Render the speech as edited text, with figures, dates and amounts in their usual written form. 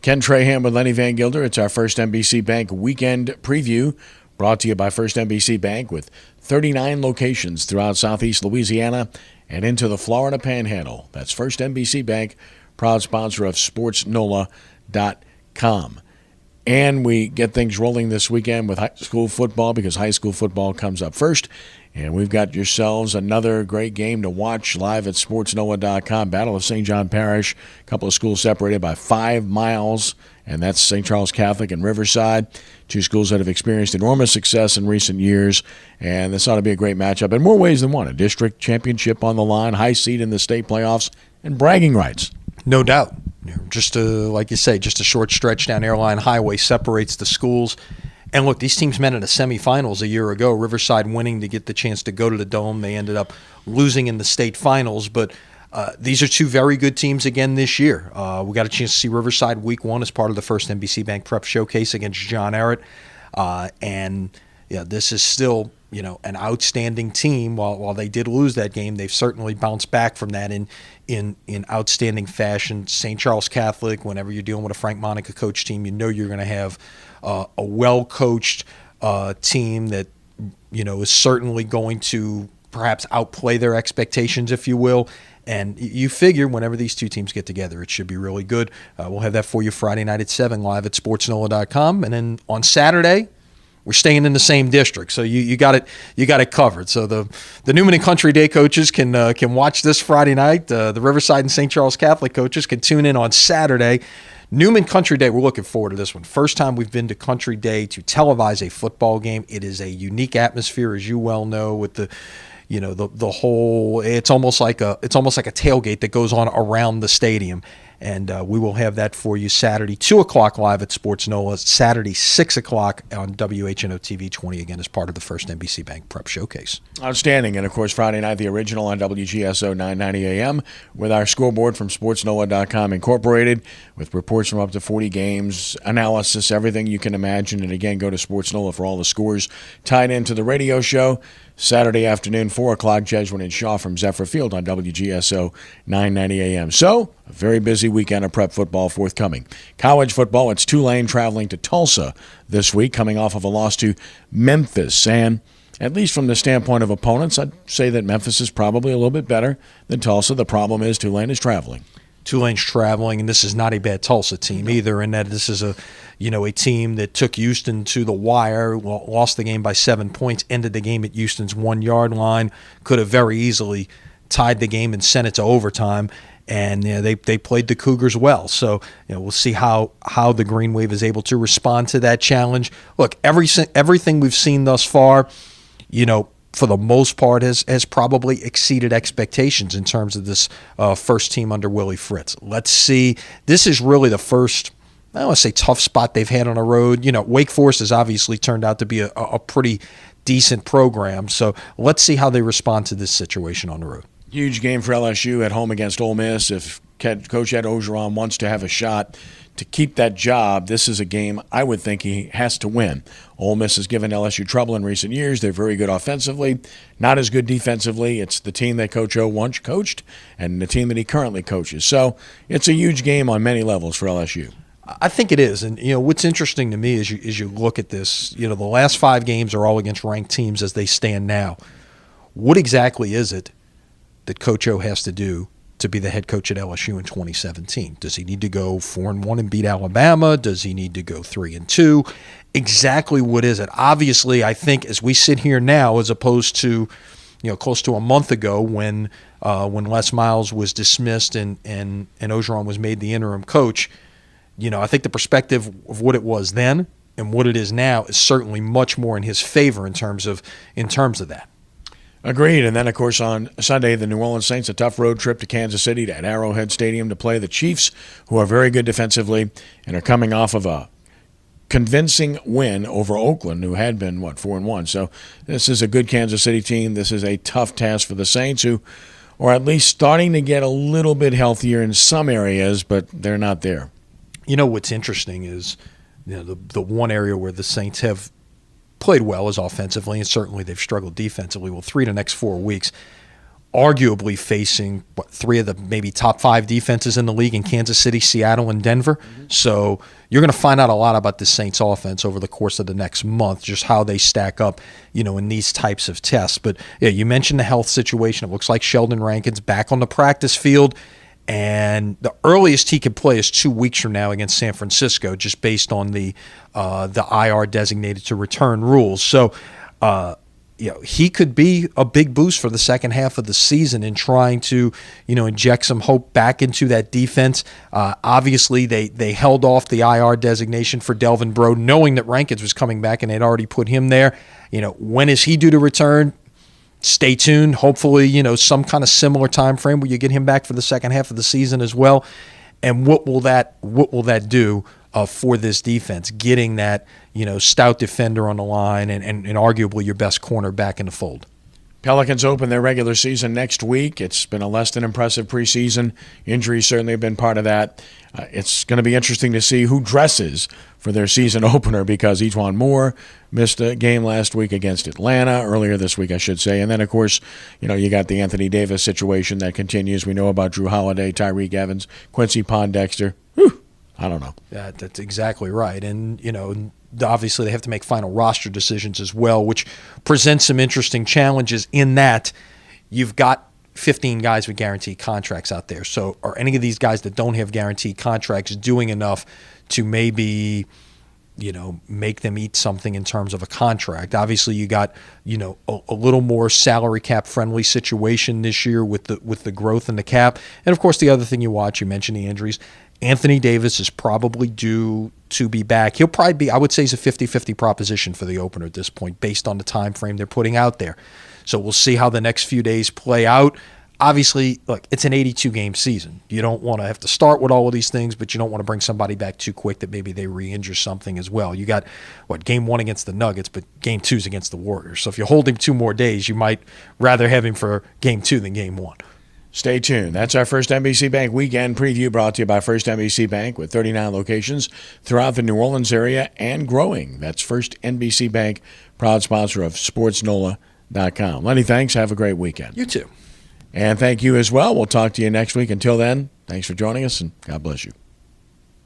Ken Trahan with Lenny Vangilder. It's our First NBC Bank weekend preview, brought to you by First NBC Bank, with 39 locations throughout southeast Louisiana and into the Florida Panhandle. That's First NBC Bank, proud sponsor of SportsNOLA.com. And we get things rolling this weekend with high school football, because high school football comes up first. And we've got yourselves another great game to watch live at SportsNOLA.com. Battle of St. John Parish, a couple of schools separated by 5 miles, and that's St. Charles Catholic and Riverside, two schools that have experienced enormous success in recent years. And this ought to be a great matchup in more ways than one. A district championship on the line, high seed in the state playoffs, and bragging rights. No doubt. Just like you say, just a short stretch down Airline Highway separates the schools. And look, these teams met in the semifinals a year ago. Riverside winning to get the chance to go to the Dome. They ended up losing in the state finals. But these are two very good teams again this year. We got a chance to see Riverside week 1 as part of the First NBC Bank Prep Showcase against John Ehret. And this is still an outstanding team. While they did lose that game, they've certainly bounced back from that in outstanding fashion. St. Charles Catholic, whenever you're dealing with a Frank Monica coach team, you're going to have a well-coached team that is certainly going to perhaps outplay their expectations, if you will. And you figure whenever these two teams get together, it should be really good. We'll have that for you Friday night at 7 live at SportsNOLA.com. And then on Saturday, we're staying in the same district, so you got it covered. So the Newman and Country Day coaches can watch this Friday night. The Riverside and St. Charles Catholic coaches can tune in on Saturday. Newman Country Day, we're looking forward to this one. First time we've been to Country Day to televise a football game. It is a unique atmosphere, as you well know, with the whole. It's almost like a tailgate that goes on around the stadium. And we will have that for you Saturday, 2 o'clock live at Sports NOLA. Saturday, 6 o'clock on WHNO TV 20, again, as part of the First NBC Bank Prep Showcase. Outstanding. And, of course, Friday night, the original on WGSO 990 AM with our scoreboard from SportsNOLA.com Incorporated, with reports from up to 40 games, analysis, everything you can imagine. And, again, go to Sports NOLA for all the scores tied into the radio show. Saturday afternoon, 4 o'clock, Jesuit and Shaw from Zephyr Field on WGSO 990 AM. So, a very busy weekend of prep football forthcoming. College football, it's Tulane traveling to Tulsa this week, coming off of a loss to Memphis. And at least from the standpoint of opponents, I'd say that Memphis is probably a little bit better than Tulsa. The problem is Tulane is traveling. Tulane's traveling, and this is not a bad Tulsa team either, in that this is a team that took Houston to the wire, lost the game by 7 points, ended the game at Houston's 1-yard line, could have very easily tied the game and sent it to overtime. And they played the Cougars well. So we'll see how the Green Wave is able to respond to that challenge. Look, everything we've seen thus far, for the most part, has probably exceeded expectations in terms of this first team under Willie Fritz. Let's see. This is really the first, I don't want to say tough spot they've had on the road. Wake Forest has obviously turned out to be a pretty decent program. So let's see how they respond to this situation on the road. Huge game for LSU at home against Ole Miss. If Coach Ed Orgeron wants to have a shot to keep that job, this is a game I would think he has to win. Ole Miss has given LSU trouble in recent years. They're very good offensively, not as good defensively. It's the team that Coach O once coached and the team that he currently coaches. So it's a huge game on many levels for LSU. I think it is. And, what's interesting to me as you look at this, the last 5 games are all against ranked teams as they stand now. What exactly is it that Coach O has to do to be the head coach at LSU in 2017? Does he need to go 4-1 and beat Alabama? Does he need to go 3-2? Exactly what is it? Obviously, I think as we sit here now, as opposed to close to a month ago when Les Miles was dismissed and Orgeron was made the interim coach, I think the perspective of what it was then and what it is now is certainly much more in his favor in terms of that. Agreed. And then, of course, on Sunday, the New Orleans Saints, a tough road trip to Kansas City at Arrowhead Stadium to play the Chiefs, who are very good defensively and are coming off of a convincing win over Oakland, who had been, 4-1. So this is a good Kansas City team. This is a tough task for the Saints, who are at least starting to get a little bit healthier in some areas, but they're not there. What's interesting is the one area where the Saints have played well is offensively, and certainly they've struggled defensively. Well, 3 of the next 4 weeks. arguably facing three of the maybe top 5 defenses in the league in Kansas City, Seattle, and Denver. So you're going to find out a lot about the Saints offense over the course of the next month, just how they stack up, in these types of tests. But yeah, you mentioned the health situation. It looks like Sheldon Rankin's back on the practice field, and the earliest he could play is 2 weeks from now against San Francisco, just based on the IR designated to return rules. So, he could be a big boost for the second half of the season in trying to, inject some hope back into that defense. Obviously, they held off the IR designation for Delvin Breaux, knowing that Rankins was coming back, and they'd already put him there. When is he due to return? Stay tuned. Hopefully, some kind of similar time frame where you get him back for the second half of the season as well. And what will that do for this defense? Getting that stout defender on the line and arguably your best corner back in the fold. Pelicans open their regular season next week. It's been a less than impressive preseason. Injuries certainly have been part of that. It's going to be interesting to see who dresses for their season opener, because Ejuan Moore missed a game last week against Atlanta, earlier this week, I should say. And then, of course, you got the Anthony Davis situation that continues. We know about Drew Holiday, Tyreek Evans, Quincy Pondexter. Whew, I don't know. That's exactly right. And, obviously they have to make final roster decisions as well, which presents some interesting challenges in that you've got 15 guys with guaranteed contracts out there. So are any of these guys that don't have guaranteed contracts doing enough to maybe, make them eat something in terms of a contract? Obviously you got, a little more salary cap friendly situation this year with the growth in the cap. And of course the other thing you mentioned the injuries. Anthony Davis is probably due to be back. He'll probably be, I would say, he's a 50-50 proposition for the opener at this point based on the time frame they're putting out there. So we'll see how the next few days play out. Obviously, look, it's an 82-game season. You don't want to have to start with all of these things, but you don't want to bring somebody back too quick that maybe they re-injure something as well. You got, game 1 against the Nuggets, but game 2's against the Warriors. So if you hold him 2 more days, you might rather have him for game 2 than game 1. Stay tuned. That's our First NBC Bank weekend preview, brought to you by First NBC Bank, with 39 locations throughout the New Orleans area and growing. That's First NBC Bank, proud sponsor of SportsNOLA.com. Lenny, thanks. Have a great weekend. You too. And thank you as well. We'll talk to you next week. Until then, thanks for joining us, and God bless you.